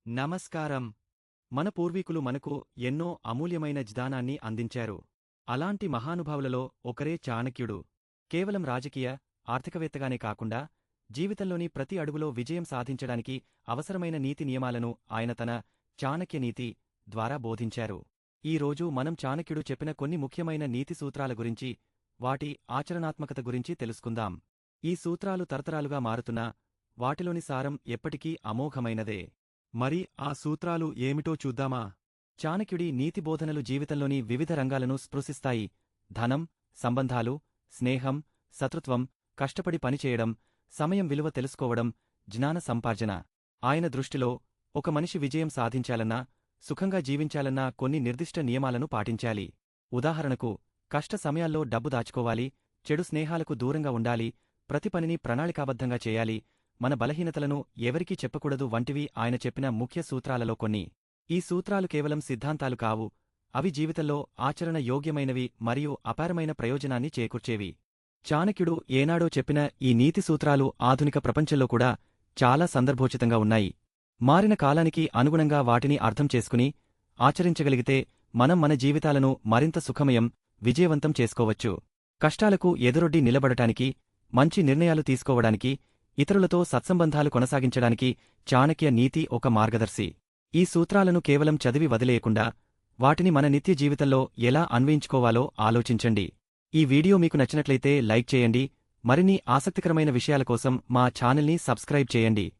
నమస్కారం. మన పూర్వీకులు మనకు ఎన్నో అమూల్యమైన జ్ఞానాన్ని అందించారు. అలాంటి మహానుభావులలో ఒకరే చాణక్యుడు. కేవలం రాజకీయ, ఆర్థికవేత్తగానే కాకుండా జీవితంలోని ప్రతి అడుగులో విజయం సాధించడానికి అవసరమైన నీతి నియమాలను ఆయన తన చాణక్యనీతి ద్వారా బోధించారు. ఈ రోజు మనం చాణక్యుడు చెప్పిన కొన్ని ముఖ్యమైన నీతి సూత్రాల గురించి, వాటి ఆచరణాత్మకత గురించి తెలుసుకుందాం. ఈ సూత్రాలు తరతరాలుగా మారుతున్నా వాటిలోని సారం ఎప్పటికీ అమోఘమైనదే. మరి ఆ సూత్రాలు ఏమిటో చూద్దామా? చాణక్యుడి నీతి బోధనలు జీవితంలోని వివిధ రంగాలను స్పృశిస్తాయి. ధనం, సంబంధాలు, స్నేహం, శత్రుత్వం, కష్టపడి పనిచేయడం, సమయం విలువ తెలుసుకోవడం, జ్ఞాన సంపార్జన. ఆయన దృష్టిలో ఒక మనిషి విజయం సాధించాలన్నా, సుఖంగా జీవించాలన్నా కొన్ని నిర్దిష్ట నియమాలను పాటించాలి. ఉదాహరణకు, కష్ట సమయాల్లో డబ్బు దాచుకోవాలి, చెడు స్నేహాలకు దూరంగా ఉండాలి, ప్రతి పనిని ప్రణాళికాబద్ధంగా చేయాలి, మన బలహీనతలను ఎవరికీ చెప్పకూడదు వంటివి ఆయన చెప్పిన ముఖ్య సూత్రాలలో కొన్ని. ఈ సూత్రాలు కేవలం సిద్ధాంతాలు కావు, అవి జీవితంలో ఆచరణ యోగ్యమైనవి మరియు అపారమైన ప్రయోజనాన్ని చేకూర్చేవి. చాణక్యుడు ఏనాడో చెప్పిన ఈ నీతి సూత్రాలు ఆధునిక ప్రపంచంలో కూడా చాలా సందర్భోచితంగా ఉన్నాయి. మారిన కాలానికి అనుగుణంగా వాటిని అర్థం చేసుకుని ఆచరించగలిగితే మనం మన జీవితాలను మరింత సుఖమయం, విజయవంతం చేసుకోవచ్చు. కష్టాలకు ఎదురొడ్డి నిలబడటానికి, మంచి నిర్ణయాలు తీసుకోవడానికి, ఇతరులతో సత్సంబంధాలు కొనసాగించడానికి చాణక్య నీతి ఒక మార్గదర్శి. ఈ సూత్రాలను కేవలం చదివి వదిలేయకుండా వాటిని మన నిత్య జీవితంలో ఎలా అన్వయించుకోవాలో ఆలోచించండి. ఈ వీడియో మీకు నచ్చినట్లయితే లైక్ చేయండి. మరిన్ని ఆసక్తికరమైన విషయాల కోసం మా ఛానల్ని సబ్స్క్రైబ్ చేయండి.